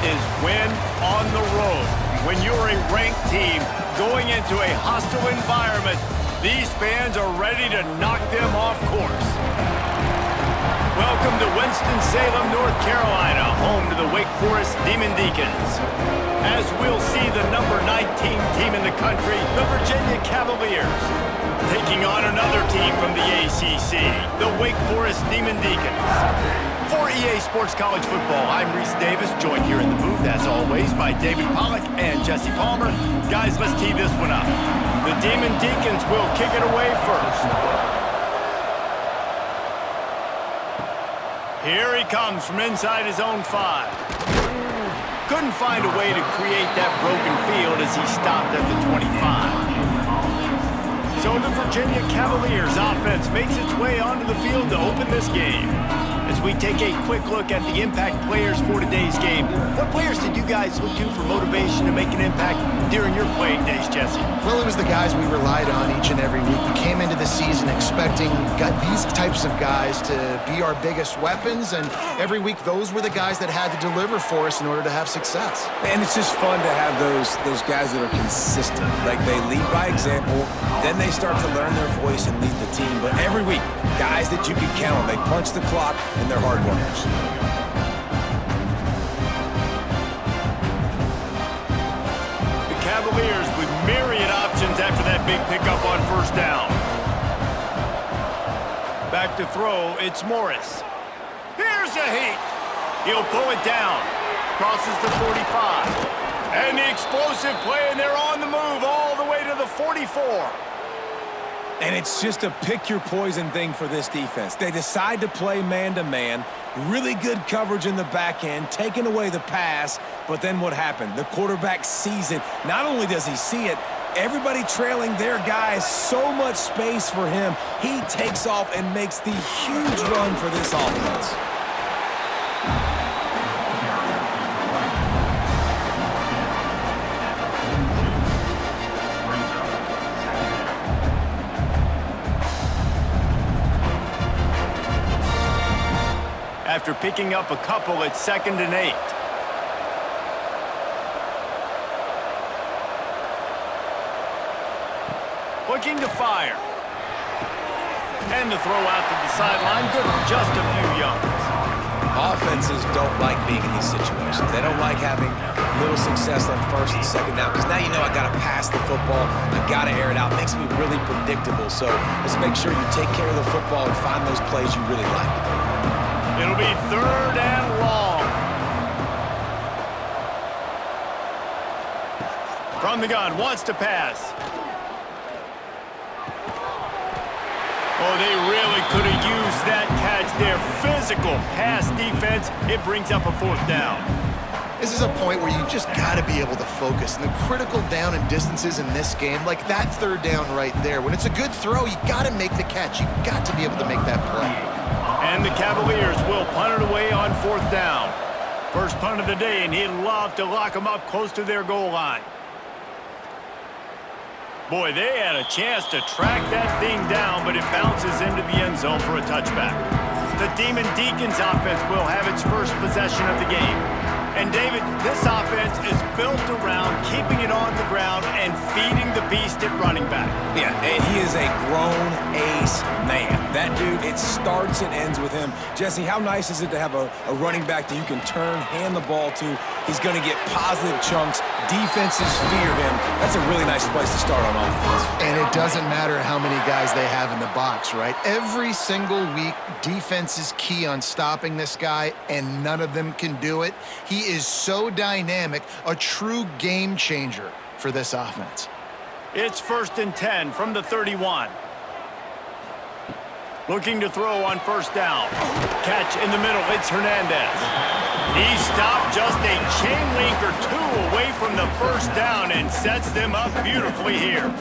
is win on the road. When you're a ranked team going into a hostile environment, these fans are ready to knock them off course. Welcome to Winston-Salem, North Carolina, home to the Wake Forest Demon Deacons. As we'll see the number 19 team in the country, the Virginia Cavaliers, taking on another team from the ACC, the Wake Forest Demon Deacons. For EA Sports College Football, I'm Reese Davis, joined here in the booth, as always, by David Pollack and Jesse Palmer. Guys, let's tee this one up. The Demon Deacons will kick it away first. Here he comes from inside his own 5. Couldn't find a way to create that broken field as he stopped at the 25. So the Virginia Cavaliers offense makes its way onto the field to open this game. As we take a quick look at the impact players for today's game, what players did you guys look to for motivation to make an impact during your playing days, Jesse? Well, it was the guys we relied on each and every week. We came into the season expecting these types of guys to be our biggest weapons, and every week those were the guys that had to deliver for us in order to have success. And it's just fun to have those guys that are consistent. Like, they lead by example, then they start to learn their voice and lead the team. But every week, guys that you can count on, they punch the clock and they're hard workers. The Cavaliers with myriad options after that big pickup on first down. Back to throw, it's Morris. Here's a heat. He'll pull it down. Crosses the 45. And the explosive play, and they're on the move all the way to the 44. And it's just a pick-your-poison thing for this defense. They decide to play man-to-man, really good coverage in the back end, taking away the pass, but then what happened? The quarterback sees it. Not only does he see it, everybody trailing their guy, so much space for him. He takes off and makes the huge run for this offense. After picking up a couple, it's 2nd and 8. Looking to fire. And the throw out to the sideline, good for just a few yards. Offenses don't like being in these situations. They don't like having little success on 1st and 2nd down, because now you know I got to pass the football, I got to air it out. Makes me really predictable. So let's make sure you take care of the football and find those plays you really like. It'll be 3rd and long. From the gun, wants to pass. Oh, they really could have used that catch there. Physical pass defense. It brings up a 4th down. This is a point where you just got to be able to focus. And the critical down and distances in this game, like that 3rd down right there, when it's a good throw, you got to make the catch. You got to be able to make that play. And the Cavaliers will punt it away on 4th down. First punt of the day, and he'd love to lock them up close to their goal line. Boy, they had a chance to track that thing down, but it bounces into the end zone for a touchback. The Demon Deacons offense will have its first possession of the game. And David, this offense is built around keeping it on the ground and feeding the beast at running back. Yeah, and he is a grown ace man. That dude, it starts and ends with him. Jesse, how nice is it to have a running back that you can turn, hand the ball to? He's going to get positive chunks. Defenses fear him. That's a really nice place to start on offense. And it doesn't matter how many guys they have in the box, right? Every single week, defense is key on stopping this guy, and none of them can do it. He is so dynamic, a true game changer for this offense. It's 1st and 10 from the 31. Looking to throw on 1st down. Catch in the middle, it's Hernandez. He stopped just a chain link or 2 away from the 1st down and sets them up beautifully here.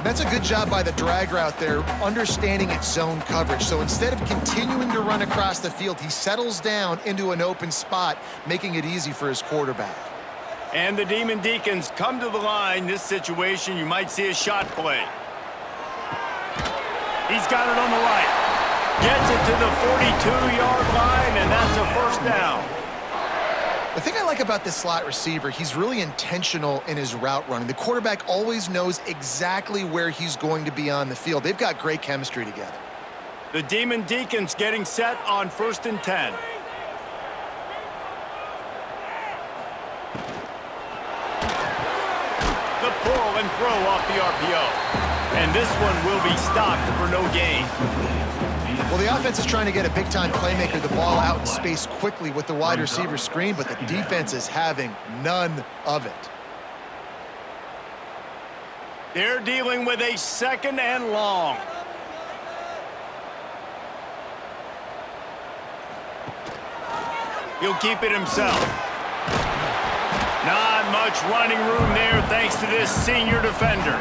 That's a good job by the drag route there, understanding its zone coverage. So instead of continuing to run across the field, he settles down into an open spot, making it easy for his quarterback. And the Demon Deacons come to the line. This situation, you might see a shot play. He's got it on the right. Gets it to the 42-yard line, and that's a 1st down. The thing I like about this slot receiver, he's really intentional in his route running. The quarterback always knows exactly where he's going to be on the field. They've got great chemistry together. The Demon Deacons getting set on 1st and 10. The pull and throw off the RPO. And this one will be stopped for no gain. Well, the offense is trying to get a big-time playmaker the ball out in space quickly with the wide receiver screen, but the defense is having none of it. They're dealing with a 2nd and long. He'll keep it himself. Not much running room there thanks to this senior defender.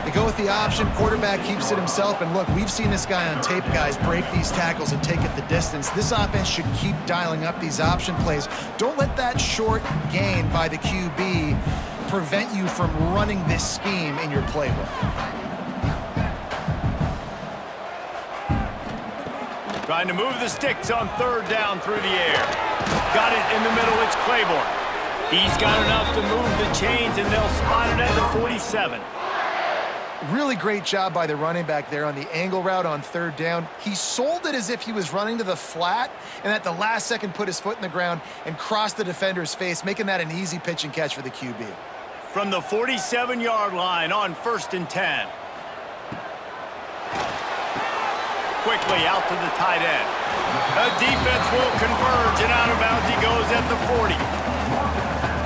They go with the option. Quarterback keeps it himself. And look, we've seen this guy on tape, guys, break these tackles and take it the distance. This offense should keep dialing up these option plays. Don't let that short gain by the QB prevent you from running this scheme in your playbook. Trying to move the sticks on 3rd down through the air. Got it in the middle. It's Claiborne. He's got enough to move the chains, and they'll spot it at the 47. Really great job by the running back there on the angle route on 3rd down. He sold it as if he was running to the flat, and at the last second put his foot in the ground and crossed the defender's face, making that an easy pitch and catch for the QB. From the 47-yard line on 1st and 10. Quickly out to the tight end. The defense will converge, and out of bounds he goes at the 40.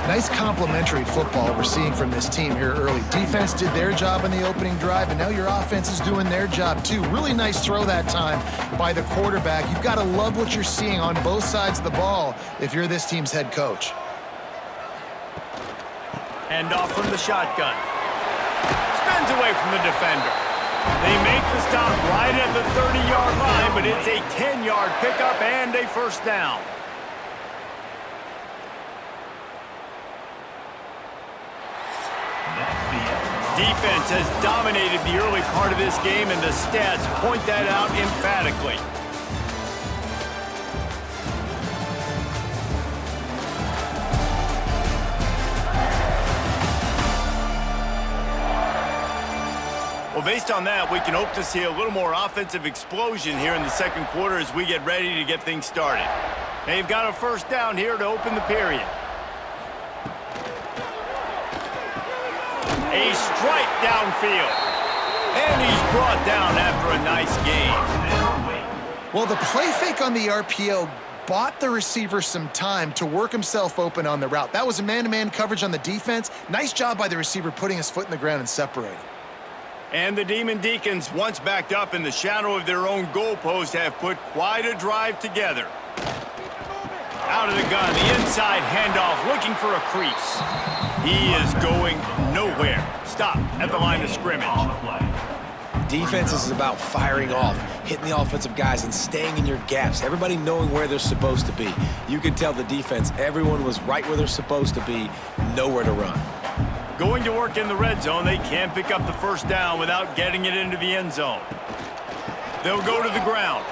Nice complementary football we're seeing from this team here early. Defense did their job in the opening drive, and now your offense is doing their job too. Really nice throw that time by the quarterback. You've got to love what you're seeing on both sides of the ball if you're this team's head coach. Hand off from the shotgun. Spins away from the defender. They make the stop right at the 30-yard line, but it's a 10-yard pickup and a 1st down. Defense has dominated the early part of this game, and the stats point that out emphatically. Well, based on that, we can hope to see a little more offensive explosion here in the 2nd quarter as we get ready to get things started. They've got a 1st down here to open the period. A strike downfield. And he's brought down after a nice gain. Well, the play fake on the RPO bought the receiver some time to work himself open on the route. That was a man-to-man coverage on the defense. Nice job by the receiver putting his foot in the ground and separating. And the Demon Deacons, once backed up in the shadow of their own goalpost, have put quite a drive together. Out of the gun, the inside handoff, looking for a crease. He is going nowhere. Stop at the line of scrimmage. Defense is about firing off, hitting the offensive guys, and staying in your gaps. Everybody knowing where they're supposed to be. You can tell the defense, everyone was right where they're supposed to be, nowhere to run. Going to work in the red zone, they can't pick up the 1st down without getting it into the end zone. They'll go to the ground.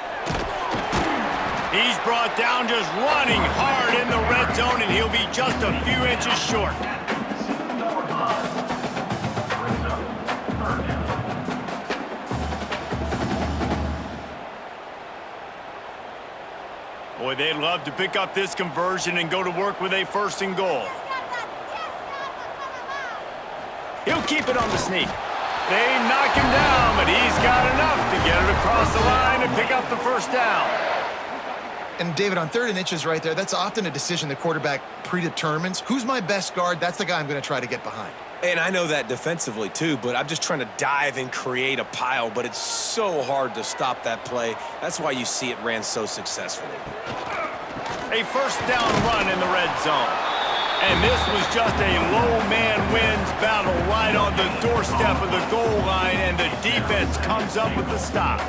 He's brought down just running hard in the red zone, and he'll be just a few inches short. Boy, they'd love to pick up this conversion and go to work with a 1st and goal. He'll keep it on the sneak. They knock him down, but he's got enough to get it across the line and pick up the 1st down. And, David, on 3rd and inches right there, that's often a decision the quarterback predetermines. Who's my best guard? That's the guy I'm going to try to get behind. And I know that defensively, too, but I'm just trying to dive and create a pile, but it's so hard to stop that play. That's why you see it ran so successfully. A 1st down run in the red zone. And this was just a low man wins battle right on the doorstep of the goal line, and the defense comes up with the stop.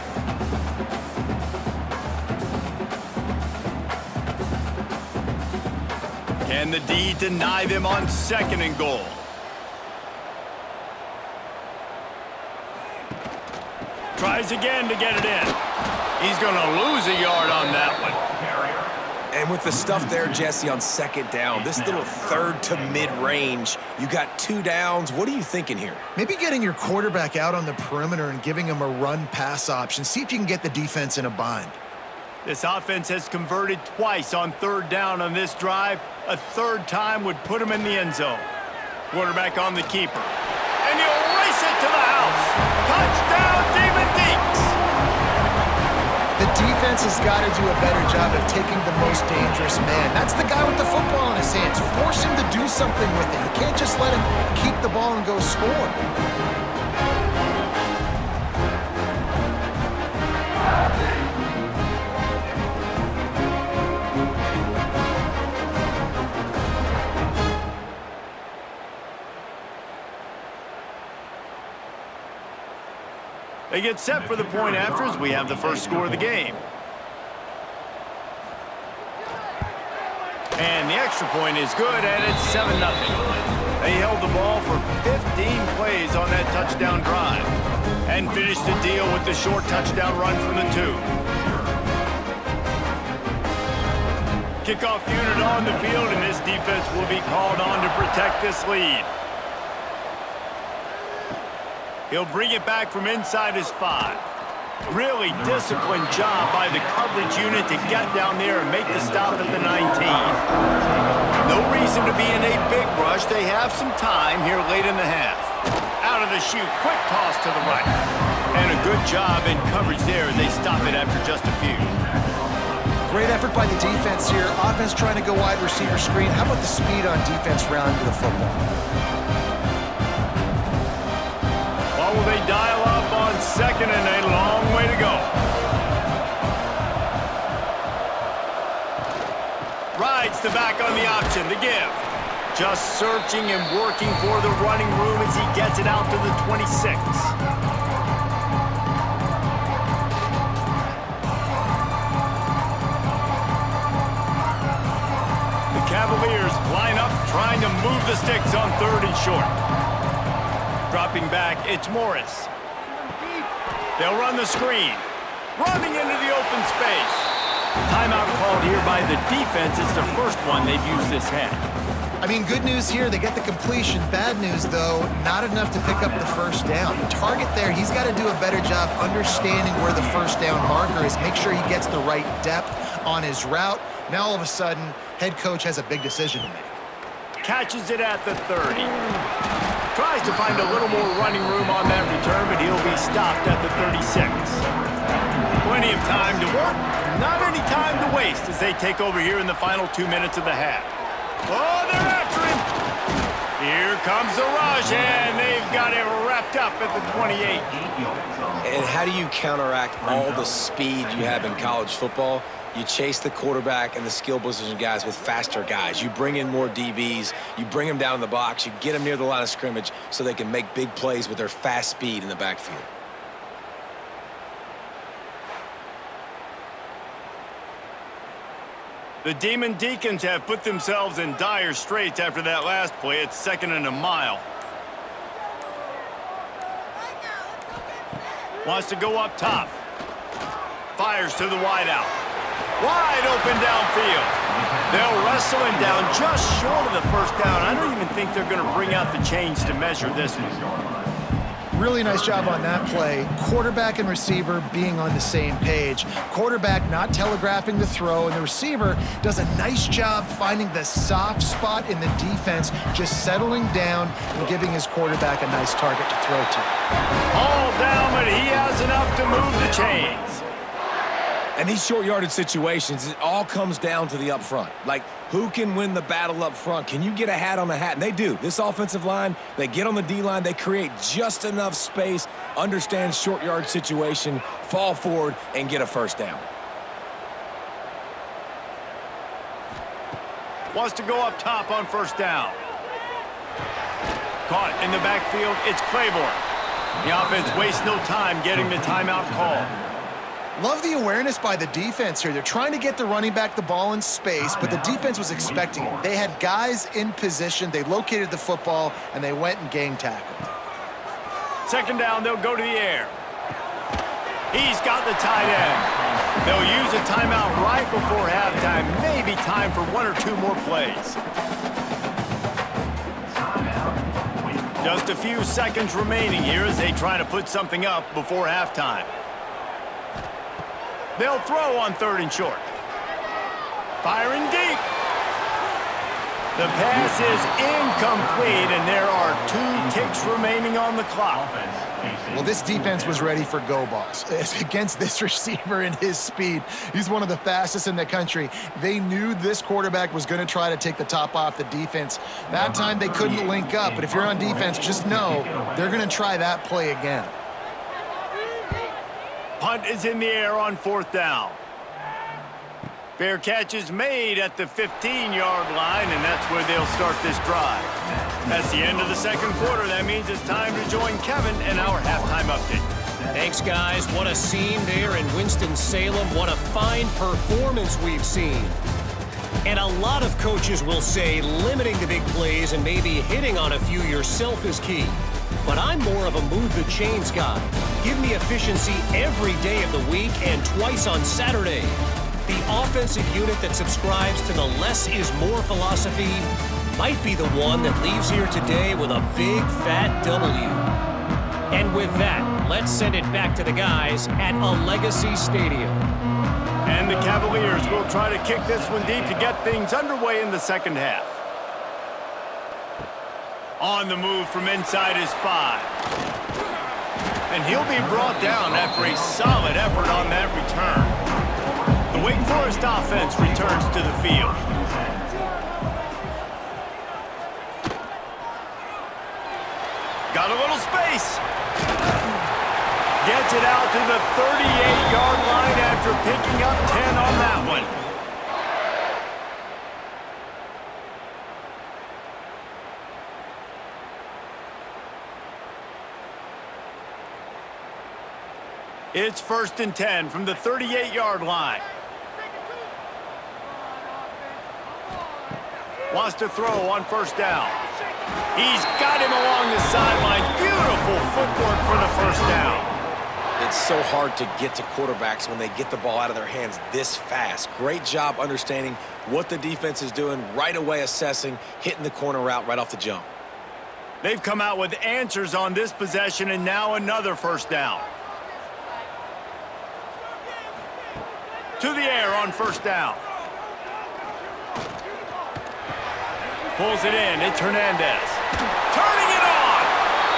Can the D deny them on 2nd and goal? Tries again to get it in. He's going to lose a yard on that one. And with the stuff there, Jesse, on second down, this little third to mid-range, you got 2 downs. What are you thinking here? Maybe getting your quarterback out on the perimeter and giving him a run-pass option. See if you can get the defense in a bind. This offense has converted twice on third down on this drive. A third time would put him in the end zone. Quarterback on the keeper. And he'll race it to the house. Touchdown, Demon Deeks! The defense has got to do a better job of taking the most dangerous man. That's the guy with the football in his hands. Force him to do something with it. You can't just let him keep the ball and go score. They get set for the point after as we have the first score of the game. And the extra point is good, and it's 7-0. They held the ball for 15 plays on that touchdown drive and finished the deal with the short touchdown run from the 2. Kickoff unit on the field, and this defense will be called on to protect this lead. He'll bring it back from inside his 5. Really disciplined job by the coverage unit to get down there and make the stop at the 19. No reason to be in a big rush. They have some time here late in the half. Out of the chute, quick toss to the right. And a good job in coverage there. They stop it after just a few. Great effort by the defense here. Offense trying to go wide receiver screen. How about the speed on defense rounding to the football? Will they dial up on second and a long way to go? Rides the back on the option, the give. Just searching and working for the running room as he gets it out to the 26. The Cavaliers line up trying to move the sticks on third and short. Dropping back, it's Morris. They'll run the screen. Running into the open space. Timeout called here by the defense. It's the first one they've used this half. I mean, good news here, they get the completion. Bad news, though, not enough to pick up the first down. The target there, he's got to do a better job understanding where the first down marker is. Make sure he gets the right depth on his route. Now, all of a sudden, head coach has a big decision to make. Catches it at the 30. Tries to find a little more running room on that return, but he'll be stopped at the 36. Plenty of time to work, not any time to waste as they take over here in the final 2 minutes of the half. Oh, they're after him. Here comes the rush, and they've got it wrapped up at the 28. And how do you counteract all the speed you have in college football? You chase the quarterback and the skill position guys with faster guys. You bring in more DBs. You bring them down in the box. You get them near the line of scrimmage so they can make big plays with their fast speed in the backfield. The Demon Deacons have put themselves in dire straits after that last play. It's 2nd and a mile. Wants to go up top. Fires to the wideout. Wide open downfield. They'll wrestle him down just short of the first down. I don't even think they're going to bring out the chains to measure this one. Really nice job on that play. Quarterback and receiver being on the same page. Quarterback not telegraphing the throw, and the receiver does a nice job finding the soft spot in the defense, just settling down and giving his quarterback a nice target to throw to. All down, but he has enough to move the chains. And these short yardage situations, it all comes down to the up front. Like, who can win the battle up front? Can you get a hat on a hat? And they do. This offensive line, they get on the D-line, they create just enough space, understand short yard situation, fall forward, and get a first down. Wants to go up top on first down. Caught in the backfield, it's Claiborne. The offense wastes no time getting the timeout call. Love the awareness by the defense here. They're trying to get the running back the ball in space, but the defense was expecting it. They had guys in position. They located the football, and they went and gang tackled. 2nd down, they'll go to the air. He's got the tight end. They'll use a timeout right before halftime, maybe be time for one or two more plays. Just a few seconds remaining here as they try to put something up before halftime. They'll throw on 3rd and short. Firing deep. The pass is incomplete, and there are 2 ticks remaining on the clock. Well, this defense was ready for go balls. Against this receiver and his speed, he's one of the fastest in the country. They knew this quarterback was going to try to take the top off the defense. That time they couldn't link up, but if you're on defense, just know they're going to try that play again. Punt is in the air on 4th down. Fair catch is made at the 15-yard line, and that's where they'll start this drive. That's the end of the second quarter. That means it's time to join Kevin in our halftime update. Thanks, guys. What a scene there in Winston-Salem. What a fine performance we've seen. And a lot of coaches will say limiting the big plays and maybe hitting on a few yourself is key. But I'm more of a move the chains guy. Give me efficiency every day of the week and twice on Saturday. The offensive unit that subscribes to the less is more philosophy might be the one that leaves here today with a big fat W. And with that, let's send it back to the guys at Allegacy Stadium. And the Cavaliers will try to kick this one deep to get things underway in the second half. On the move from inside is 5. And he'll be brought down after a solid effort on that return. The Wake Forest offense returns to the field. Got a little space. Gets it out to the 38-yard line after picking up 10 on that one. It's 1st and 10 from the 38-yard line. Wants to throw on 1st down. He's got him along the sideline. Beautiful footwork for the 1st down. It's so hard to get to quarterbacks when they get the ball out of their hands this fast. Great job understanding what the defense is doing, right away assessing, hitting the corner route right off the jump. They've come out with answers on this possession, and now another 1st down. To the air on 1st down. Pulls it in. It's Hernandez. Turning it on.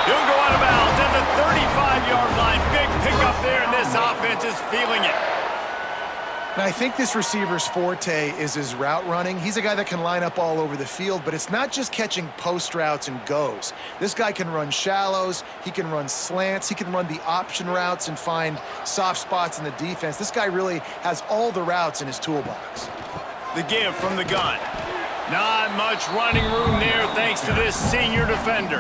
He'll go out of bounds at the 35-yard line. Big pickup there, and this offense is feeling it. And I think this receiver's forte is his route running. He's a guy that can line up all over the field, but it's not just catching post routes and goes. This guy can run shallows, he can run slants, he can run the option routes and find soft spots in the defense. This guy really has all the routes in his toolbox. The give from the gun. Not much running room there thanks to this senior defender.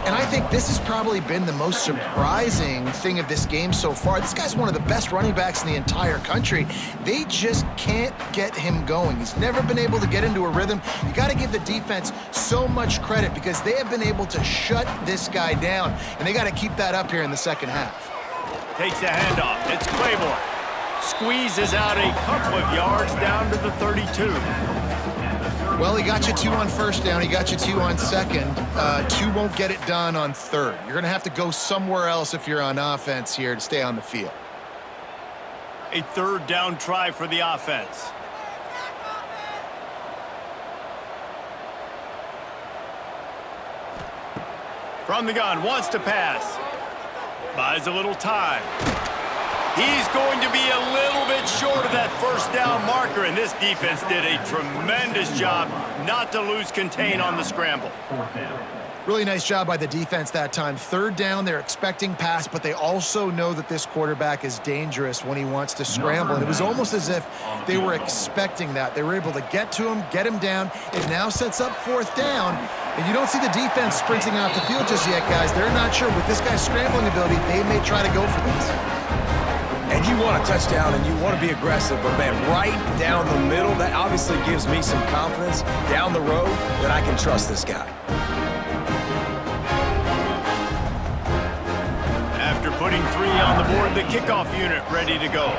And I think this has probably been the most surprising thing of this game so far. This guy's one of the best running backs in the entire country. They just can't get him going. He's never been able to get into a rhythm. You got to give the defense so much credit because they have been able to shut this guy down, and they got to keep that up here in the second half. Takes the handoff. It's Claiborne. Squeezes out a couple of yards down to the 32. Well, he got you 2 on 1st down. He got you 2 on 2nd. 2 won't get it done on 3rd. You're going to have to go somewhere else if you're on offense here to stay on the field. A 3rd down try for the offense. From the gun, wants to pass. Buys a little time. He's going to be a little bit short of that 1st down marker, and this defense did a tremendous job not to lose contain on the scramble. Really nice job by the defense that time. 3rd down, they're expecting pass, but they also know that this quarterback is dangerous when he wants to scramble. And it was almost as if they were expecting that. They were able to get to him, get him down. It now sets up 4th down. And you don't see the defense sprinting off the field just yet, guys. They're not sure. With this guy's scrambling ability, they may try to go for this. And you want a touchdown and you want to be aggressive, but man, right down the middle, that obviously gives me some confidence down the road that I can trust this guy. After putting 3 on the board, the kickoff unit ready to go.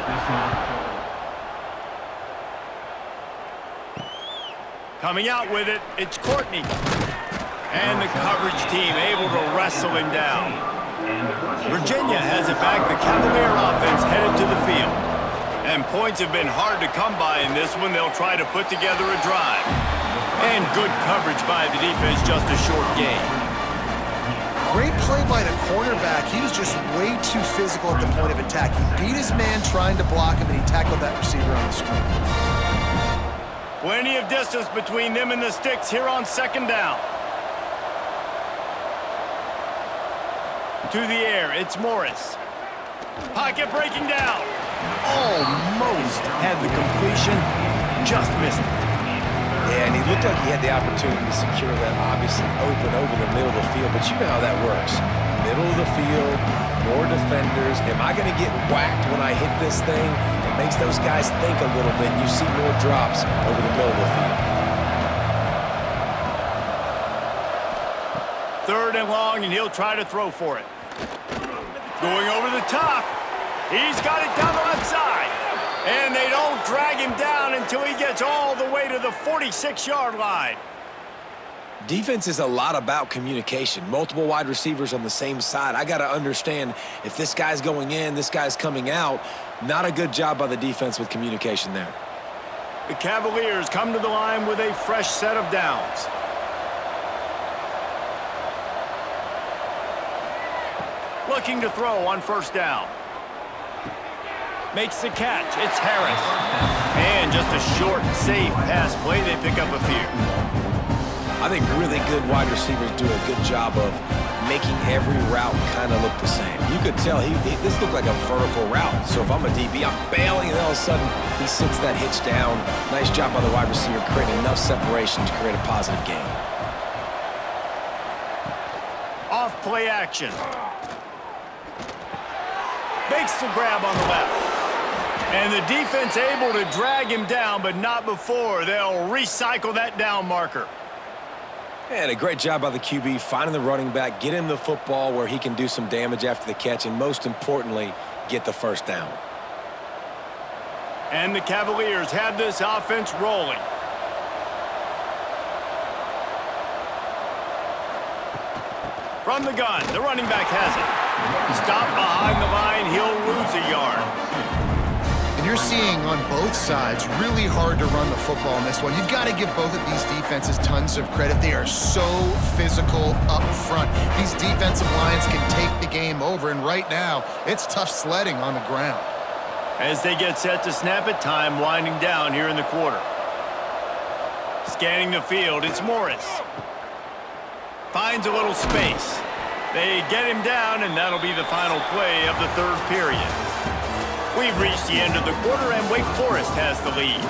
Coming out with it, it's Courtney. And the coverage team able to wrestle him down. Virginia has it back. The Cavalier offense headed to the field. And points have been hard to come by in this one. They'll try to put together a drive. And good coverage by the defense, just a short gain. Great play by the cornerback. He was just way too physical at the point of attack. He beat his man trying to block him, and he tackled that receiver on the screen. Plenty of distance between them and the sticks here on second down. To the air, it's Morris. Pocket breaking down. Almost had the completion, just missed it. Yeah, and he looked like he had the opportunity to secure that, obviously open over the middle of the field, but you know how that works. Middle of the field, more defenders. Am I going to get whacked when I hit this thing? It makes those guys think a little bit. You see more drops over the middle of the field. Third and long, and he'll try to throw for it. Going over the top. He's got it down the left side. And they don't drag him down until he gets all the way to the 46-yard line. Defense is a lot about communication. Multiple wide receivers on the same side. I got to understand if this guy's going in, this guy's coming out. Not a good job by the defense with communication there. The Cavaliers come to the line with a fresh set of downs. Looking to throw on first down. Makes the catch. It's Harris. And just a short, safe pass play. They pick up a few. I think really good wide receivers do a good job of making every route kind of look the same. You could tell this looked like a vertical route. So if I'm a DB, I'm bailing, and all of a sudden he sits that hitch down. Nice job by the wide receiver creating enough separation to create a positive gain. Off play action. Makes the grab on the left. And the defense able to drag him down, but not before. They'll recycle that down marker. And a great job by the QB finding the running back, get him the football where he can do some damage after the catch, and most importantly, get the first down. And the Cavaliers have this offense rolling. From the gun, the running back has it. Stop behind the line, he'll lose a yard. And you're seeing on both sides really hard to run the football in this one. You've got to give both of these defenses tons of credit. They are so physical up front. These defensive lines can take the game over, and right now, it's tough sledding on the ground. As they get set to snap it, time winding down here in the quarter. Scanning the field, it's Morris. Finds a little space. They get him down, and that'll be the final play of the third period. We've reached the end of the quarter, and Wake Forest has the lead.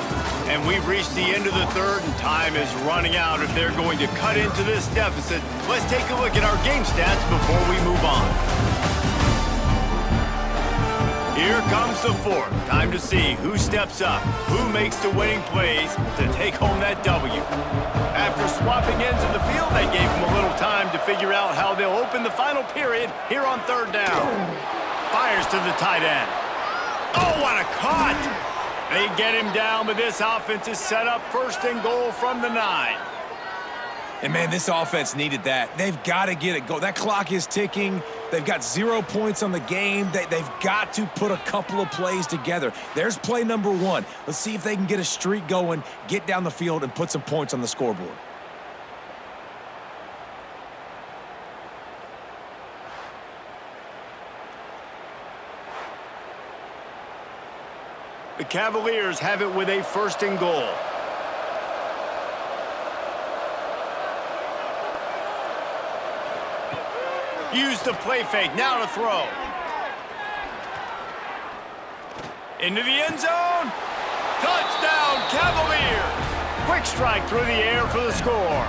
And we've reached the end of the third, and time is running out if they're going to cut into this deficit. Let's take a look at our game stats before we move on. Here comes the fourth. Time to see who steps up, who makes the winning plays to take home that W. After swapping ends in the field, that gave them a little time to figure out how they'll open the final period here on third down. Fires to the tight end. Oh, what a cut! They get him down, but this offense is set up first and goal from the 9. And, man, this offense needed that. They've got to get it going. That clock is ticking. They've got 0 points on the game. They've got to put a couple of plays together. There's play number 1. Let's see if they can get a streak going, get down the field, and put some points on the scoreboard. The Cavaliers have it with a first and goal. Use the play fake, now to throw. Into the end zone. Touchdown, Cavaliers! Quick strike through the air for the score.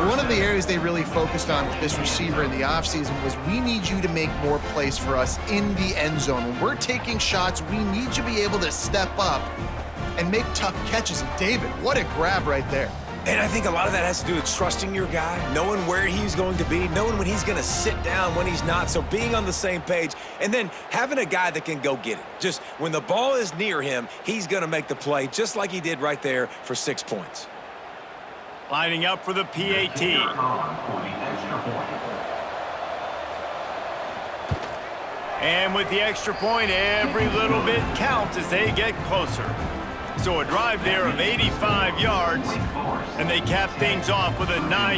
One of the areas they really focused on with this receiver in the offseason was we need you to make more plays for us in the end zone. When we're taking shots, we need you to be able to step up and make tough catches. And David, what a grab right there. And I think a lot of that has to do with trusting your guy, knowing where he's going to be, knowing when he's going to sit down, when he's not. So being on the same page, and then having a guy that can go get it. Just when the ball is near him, he's going to make the play, just like he did right there for 6 points. Lining up for the PAT. And with the extra point, every little bit counts as they get closer. So a drive there of 85 yards, and they cap things off with a 9